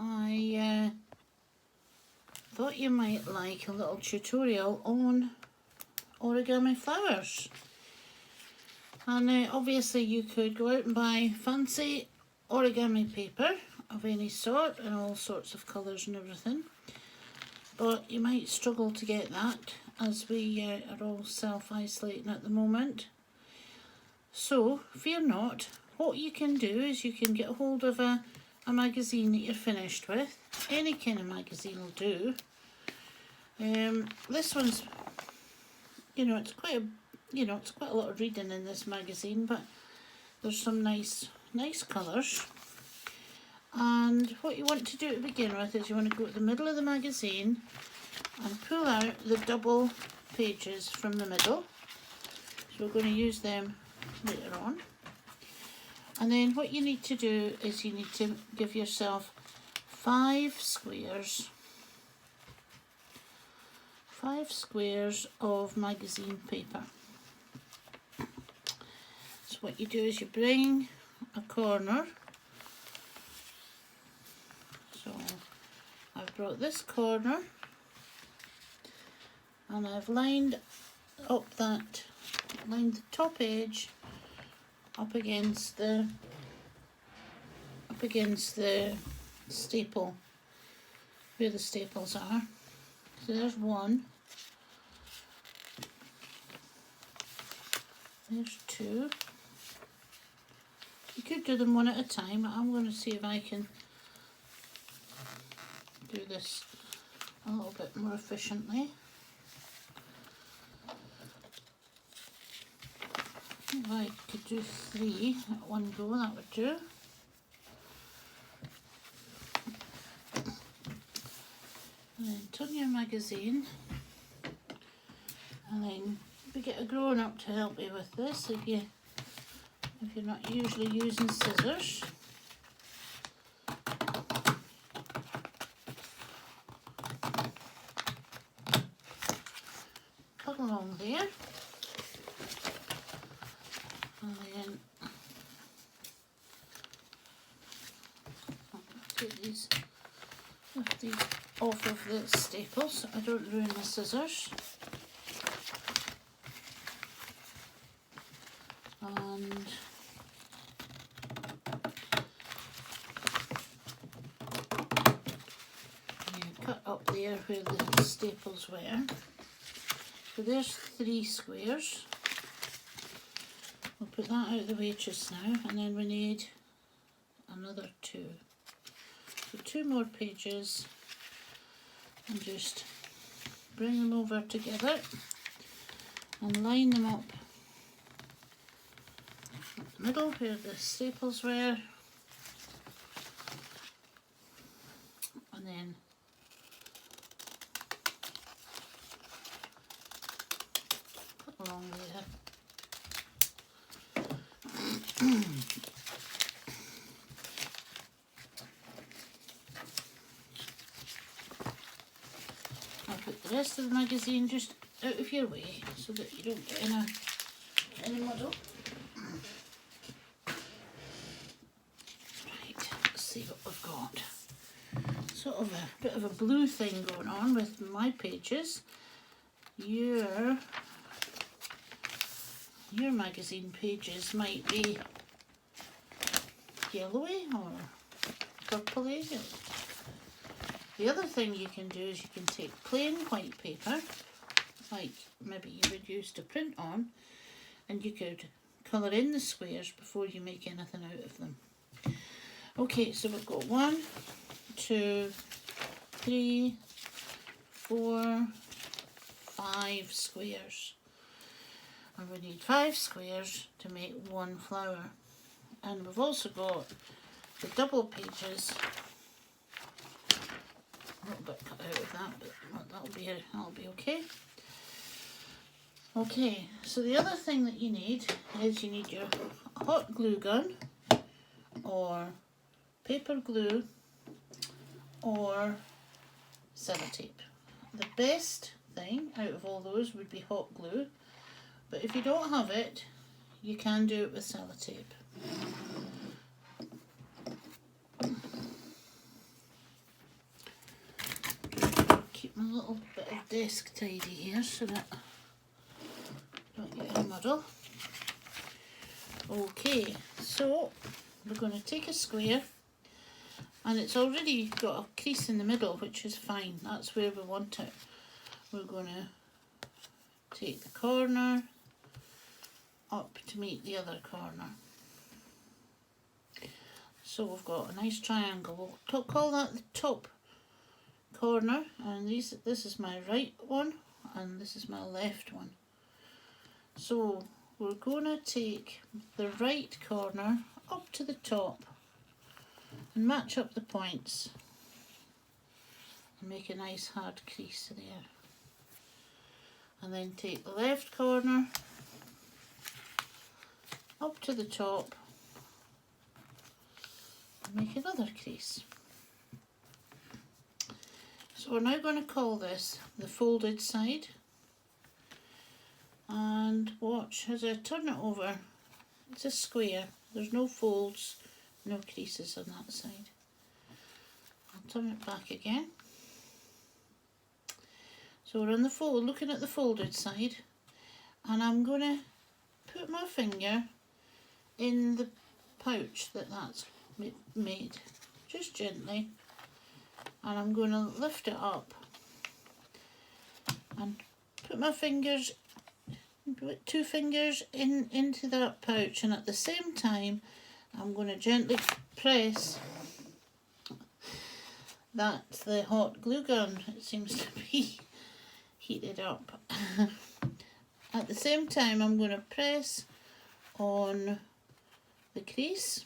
I thought you might like a little tutorial on origami flowers. And obviously you could go out and buy fancy origami paper of any sort and all sorts of colours and everything, but you might struggle to get that as we are all self-isolating at the moment. So fear not, what you can do is you can get a hold of a magazine that you're finished with. Any kind of magazine will do. This one's, it's quite a lot of reading in this magazine, but there's some nice colours. And what you want to do to begin with is you want to go to the middle of the magazine and pull out the double pages from the middle. So we're going to use them later on. And then what you need to do is you need to give yourself 5 squares of magazine paper. So what you do is you bring a corner. So I've brought this corner and I've lined the top edge up against the staple, where the staples are. So there's one, there's 2. You could do them one at a time, but I'm going to see if I can do this a little bit more efficiently. If I could do 3 at one go, that would do. And then turn your magazine, and then we get a grown up to help you with this if you're not usually using scissors. Cut along there. And then I'll take these, lift these off of the staples so I don't ruin the scissors. And cut up there where the staples were. So there's 3 squares. We'll put that out of the way just now, and then we need another 2. So 2 more pages, and just bring them over together and line them up at the middle where the staples were, and then cut along there. I'll put the rest of the magazine just out of your way so that you don't get in any muddle. Right, let's see what we've got. Sort of a bit of a blue thing going on with my pages. Your magazine pages might be yellowy or purpley. The other thing you can do is you can take plain white paper, like maybe you would use to print on, and you could colour in the squares before you make anything out of them. Okay, so we've got 1, 2, 3, 4, 5 squares. And we need 5 squares to make 1 flower. And we've also got the double pages. A little bit cut out of that, but that'll be okay. Okay, so the other thing that you need is you need your hot glue gun or paper glue or sellotape. The best thing out of all those would be hot glue, but if you don't have it, you can do it with sellotape. desk tidy here so that I don't get in a muddle. Okay, so we're going to take a square, and it's already got a crease in the middle, which is fine. That's where we want it. We're going to take the corner up to meet the other corner. So we've got a nice triangle. We'll call that the top corner, and this is my right one and this is my left one. So we're going to take the right corner up to the top and match up the points and make a nice hard crease there. And then take the left corner up to the top and make another crease. So we're now going to call this the folded side, and watch as I turn it over. It's a square, there's no folds, no creases on that side. I'll turn it back again. So we're on the fold, looking at the folded side, and I'm going to put my finger in the pouch that's made, just gently, and I'm going to lift it up and put my fingers, two fingers into that pouch, and at the same time I'm going to gently press. That's the hot glue gun, it seems to be heated up. At the same time I'm going to press on the crease,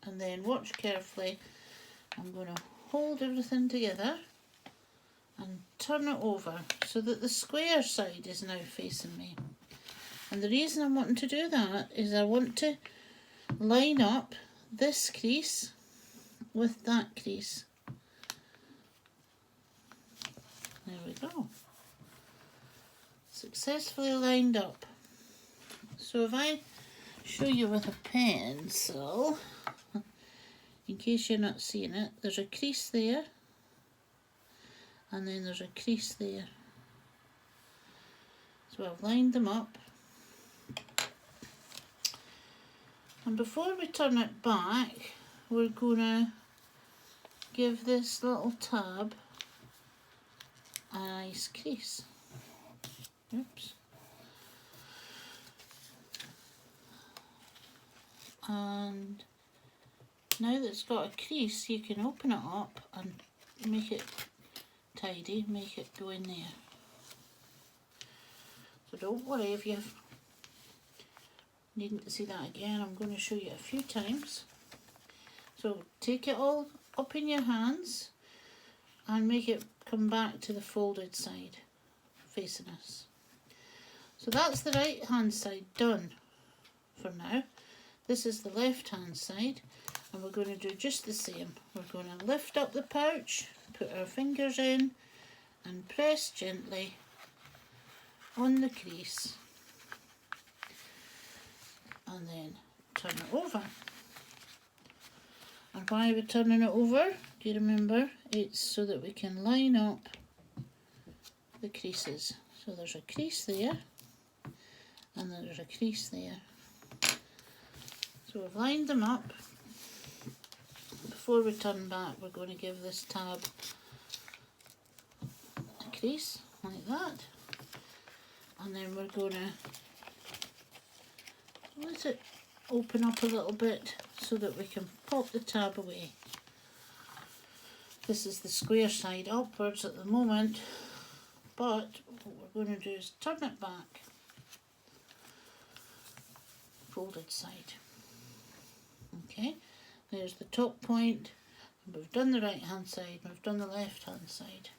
and then watch carefully. I'm going to hold everything together and turn it over so that the square side is now facing me. And the reason I'm wanting to do that is I want to line up this crease with that crease. There we go. Successfully lined up. So if I show you with a pencil, in case you're not seeing it, there's a crease there, and then there's a crease there. So I've lined them up. And before we turn it back, we're going to give this little tab a nice crease. Oops. And now that it's got a crease, you can open it up and make it tidy, make it go in there. So don't worry if you needn't to see that again. I'm going to show you a few times. So take it all up in your hands and make it come back to the folded side facing us. So that's the right hand side done for now. This is the left hand side, and we're going to do just the same. We're going to lift up the pouch, put our fingers in and press gently on the crease, and then turn it over. And why are we turning it over? Do you remember? It's so that we can line up the creases. So there's a crease there and there's a crease there. So we've lined them up. Before we turn back, we're going to give this tab a crease like that, and then we're going to let it open up a little bit so that we can pop the tab away. This is the square side upwards at the moment, but what we're going to do is turn it back, folded side. Okay, there's the top point. We've done the right hand side, we've done the left hand side.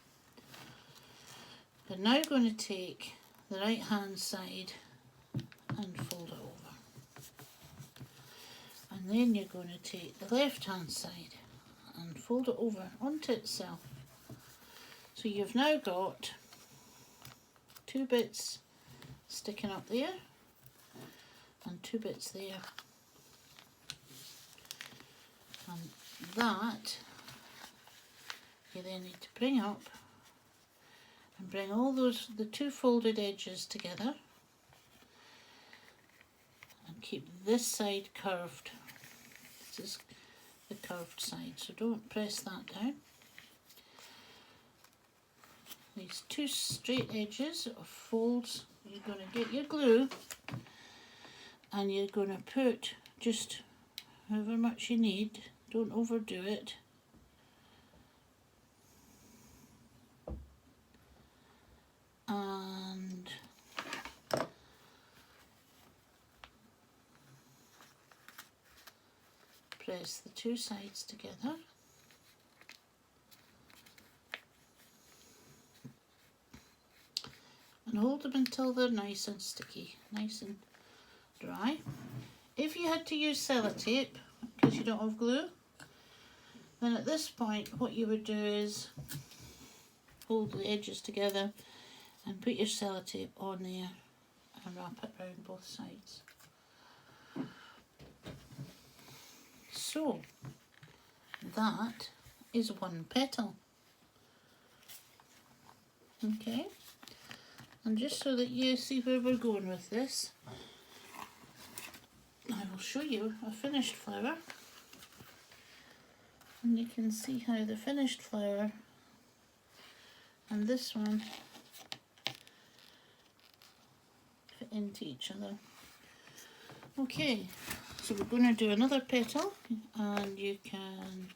We're now going to take the right hand side and fold it over. And then you're going to take the left hand side and fold it over onto itself. So you've now got two bits sticking up there and two bits there. And that you then need to bring up and bring all the two folded edges together and keep this side curved. This is the curved side, so don't press that down. These two straight edges of folds, you're going to get your glue and you're going to put just however much you need, don't overdo it. And press the two sides together. And hold them until they're nice and sticky, nice and dry. If you had to use sellotape, because you don't have glue, then at this point what you would do is hold the edges together and put your sellotape on there and wrap it around both sides. So that is one petal. Okay, and just so that you see where we're going with this, I will show you a finished flower, and you can see how the finished flower and this one fit into each other. Okay, so we're going to do another petal, and you can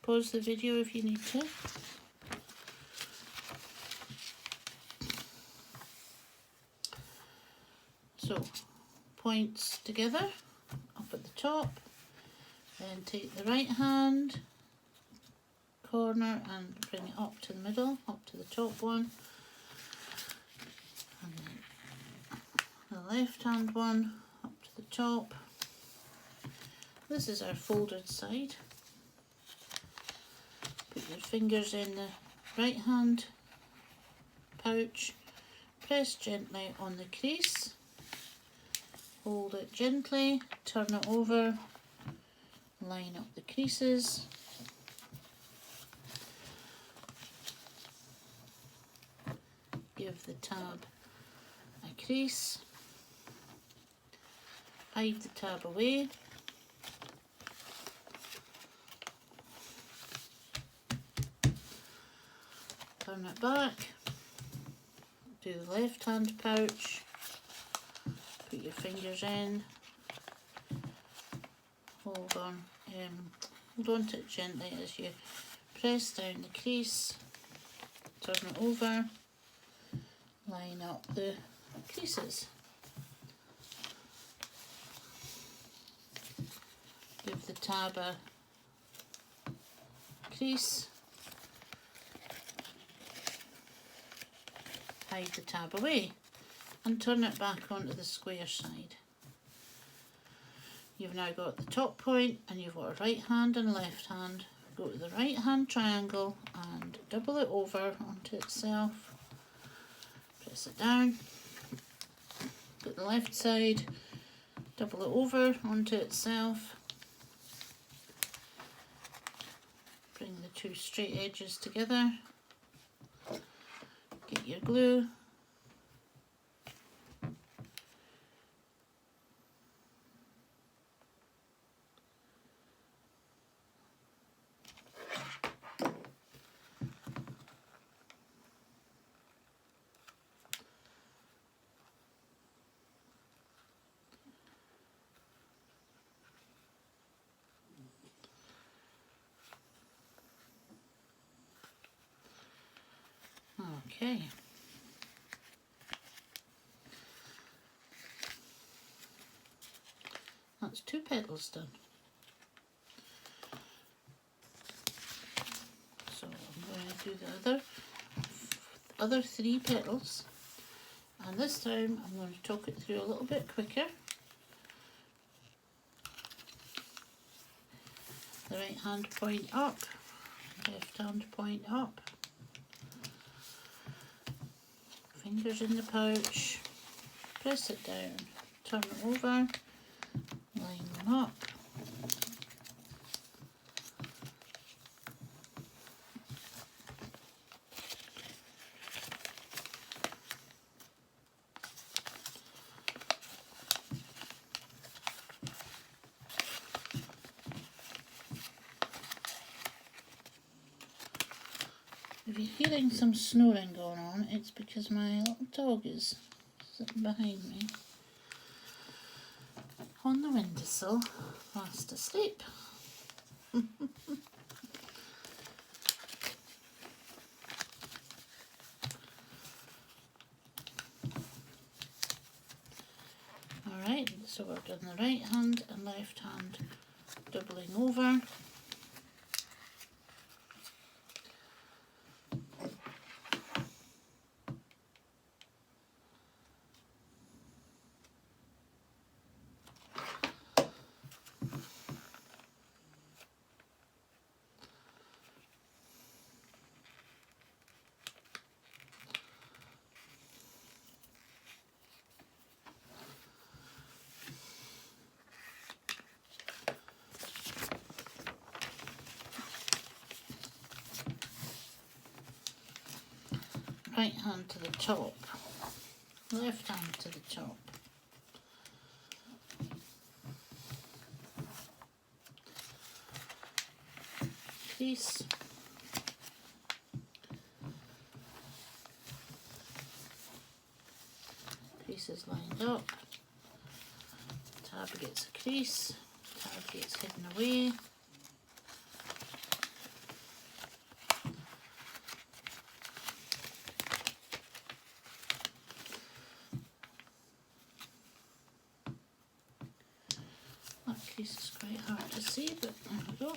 pause the video if you need to. So, points together up at the top, then take the right hand corner and bring it up to the middle, up to the top one, and then the left hand one up to the top. This is our folded side. Put your fingers in the right hand pouch, press gently on the crease, hold it gently, turn it over, line up the creases, give the tab a crease, hide the tab away, turn it back, do the left hand pouch, put your fingers in, hold on to it gently as you press down the crease, turn it over, line up the creases, give the tab a crease, hide the tab away, and turn it back onto the square side. You've now got the top point, and you've got a right hand and left hand. Go to the right hand triangle and double it over onto itself, press it down, put the left side, double it over onto itself, bring the two straight edges together, get your glue, okay. That's two petals done. So I'm going to do the other three petals, and this time I'm going to talk it through a little bit quicker. The right hand point up, left hand point up, fingers in the pouch, press it down, turn it over, line them up, If you're hearing some snoring going on, it's because my little dog is sitting behind me on the windowsill, fast asleep. Alright, so we've done the right hand and left hand doubling over. Right hand to the top, left hand to the top. Crease. Crease is lined up. Tab gets a crease, tab gets hidden away. That crease is quite hard to see, but there we go.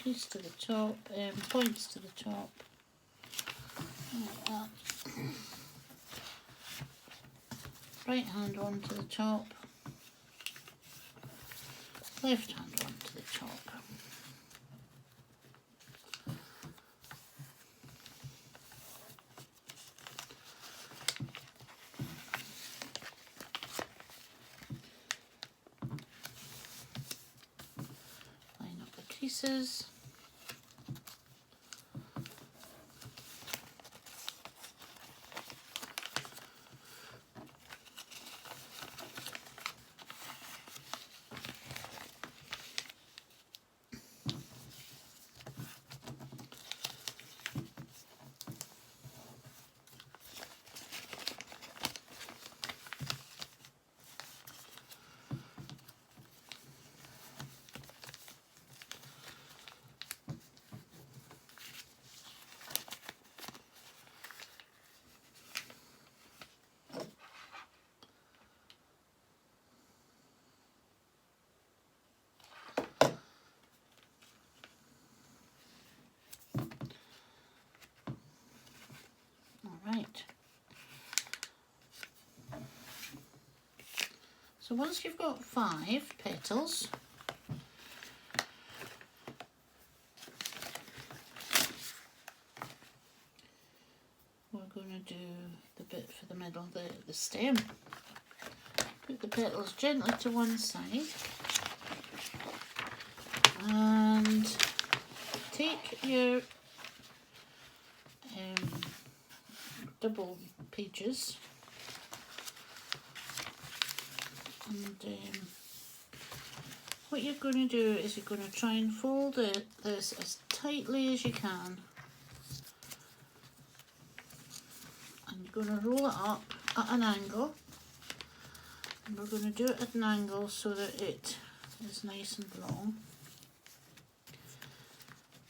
Crease to the top, points to the top, like that. Right hand on to the top, left hand on to the top. Line up the creases. Right. So once you've got 5 petals, we're going to do the bit for the middle, the stem. Put the petals gently to one side and take your double pages and what you're going to do is you're going to try and fold this as tightly as you can, and you're going to roll it up at an angle, and we're going to do it at an angle so that it is nice and long,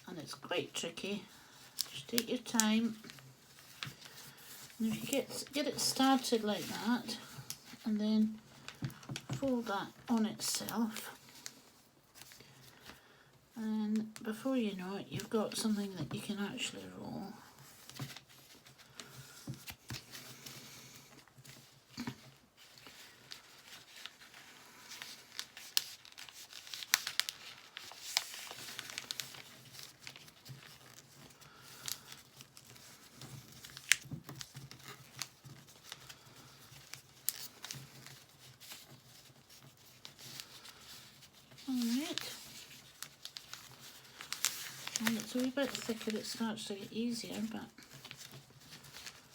and it's quite tricky. Just take your time. And if you get it started like that, and then fold that on itself, and before you know it, you've got something that you can actually roll. Alright, and it's a wee bit thicker, it starts to get easier, but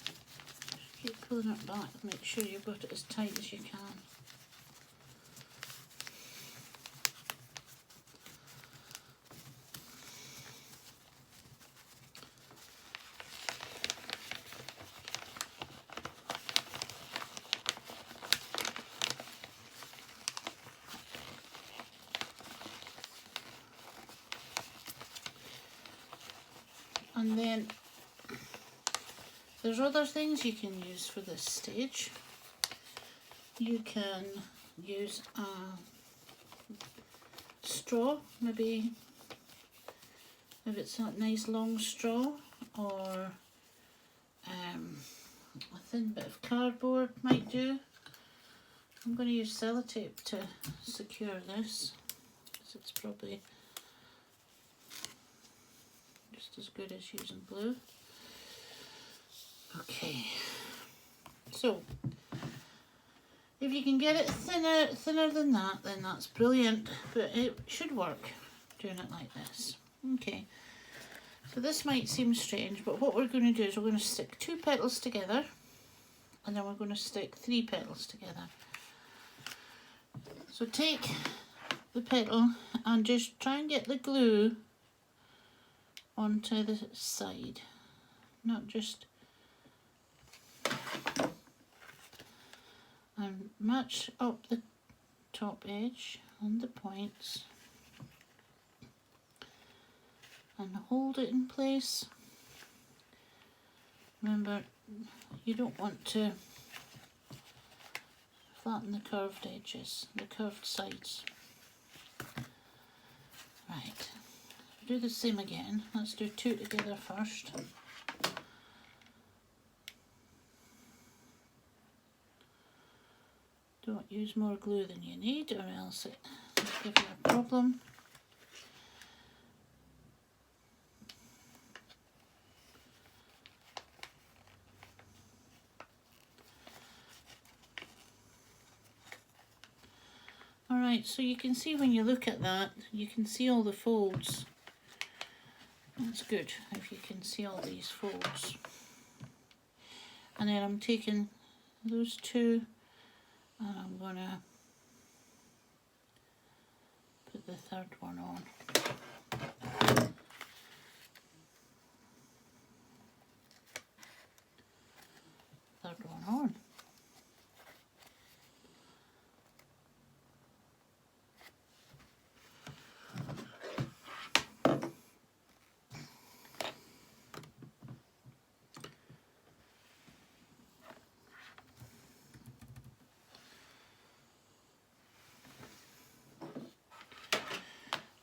just keep pulling it back, make sure you've got it as tight as you can. And then there's other things you can use for this stage. You can use a straw, maybe if it's a nice long straw, or a thin bit of cardboard might do. I'm going to use sellotape to secure this, because it's probably just as good as using glue. Okay, so if you can get it thinner than that, then that's brilliant, but it should work doing it like this. Okay, so this might seem strange, but what we're going to do is we're going to stick 2 petals together, and then we're going to stick 3 petals together. So take the petal and just try and get the glue onto the side, not just, and match up the top edge and the points and hold it in place. Remember, you don't want to flatten the curved edges, the curved sides. Right, do the same again. Let's do 2 together first. Don't use more glue than you need, or else it will give you a problem. Alright, so you can see when you look at that, you can see all the folds. That's good if you can see all these folds. And then I'm taking those 2 and I'm going to put the 3rd one on. Third one on.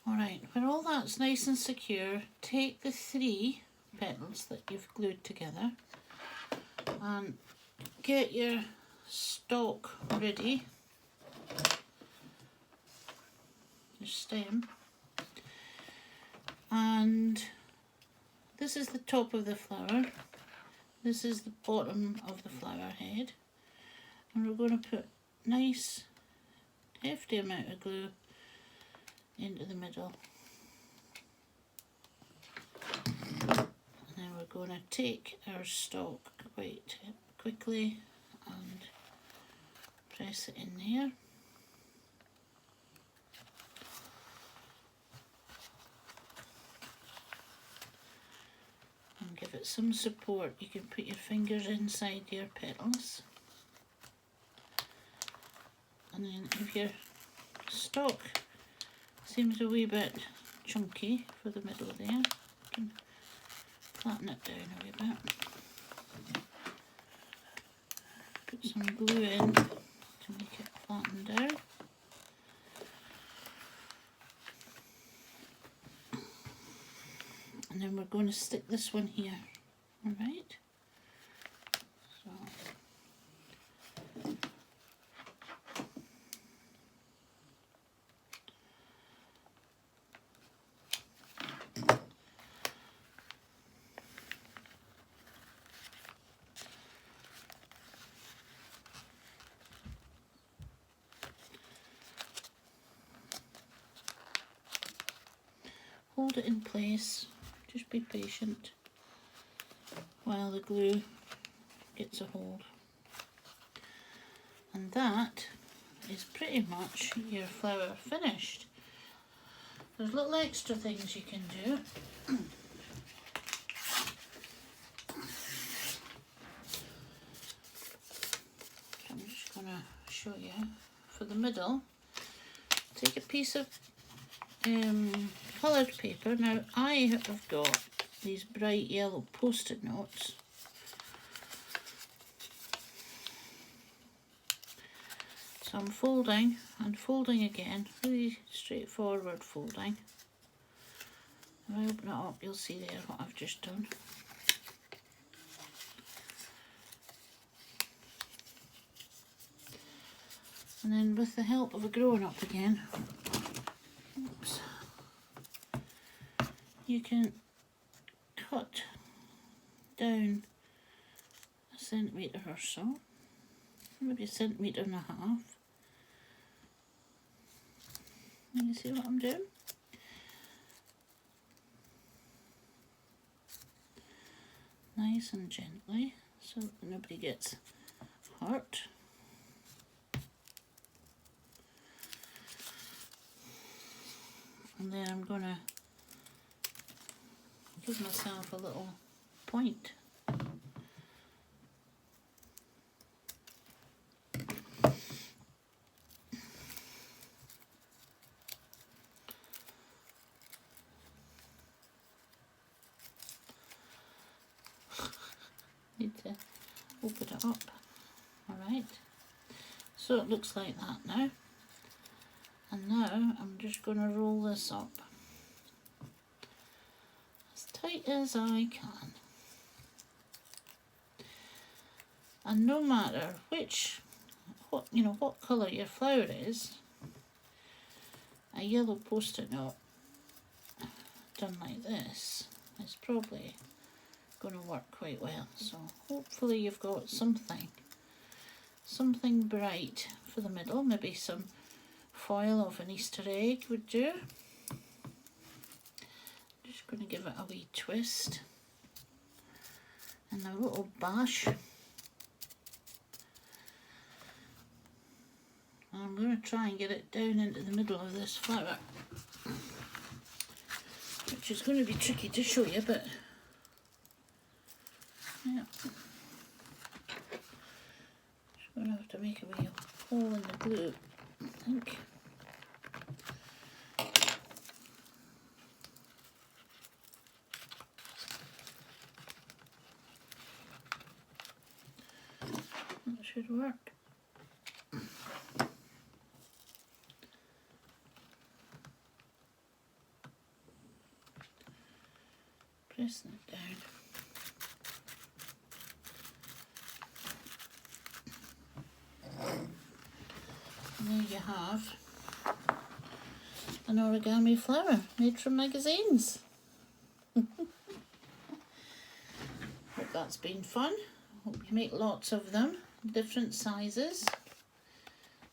Alright, when all that's nice and secure, take the 3 petals that you've glued together and get your stalk ready, your stem, and this is the top of the flower, this is the bottom of the flower head, and we're going to put nice hefty amount of glue into the middle, and then we're going to take our stalk quite quickly and press it in there. And give it some support. You can put your fingers inside your petals, and then if your stalk seems a wee bit chunky for the middle there, you can flatten it down a wee bit. Put some glue in to make it flatten down. we're going to stick this one here. Alright, so hold it in place, just be patient while the glue gets a hold. And that is pretty much your flower finished. There's little extra things you can do. I'm just going to show you. For the middle, take a piece of coloured paper. Now I have got these bright yellow post-it notes. So I'm folding and folding again, really straightforward folding. If I open it up, you'll see there what I've just done. And then with the help of a grown-up again, oops, you can cut down a centimetre or so, maybe a centimetre and a half. You see what I'm doing? Nice and gently so that nobody gets hurt. And then I'm going to give myself a little point. Need to open it up. Alright, so it looks like that now. And now I'm just going to roll this up as tight as I can. And no matter what colour your flower is, a yellow post-it note done like this is probably going to work quite well. So hopefully you've got something bright for the middle, maybe some foil of an Easter egg would do. Just going to give it a wee twist and a little bash. And I'm going to try and get it down into the middle of this flower, which is going to be tricky to show you, but yeah. Just going to have to make a wee hole in the glue, I think. That should work. Pressing it down. And there you have an origami flower made from magazines. Hope that's been fun. Hope you make lots of them, different sizes,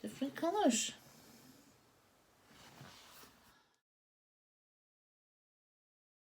different colours.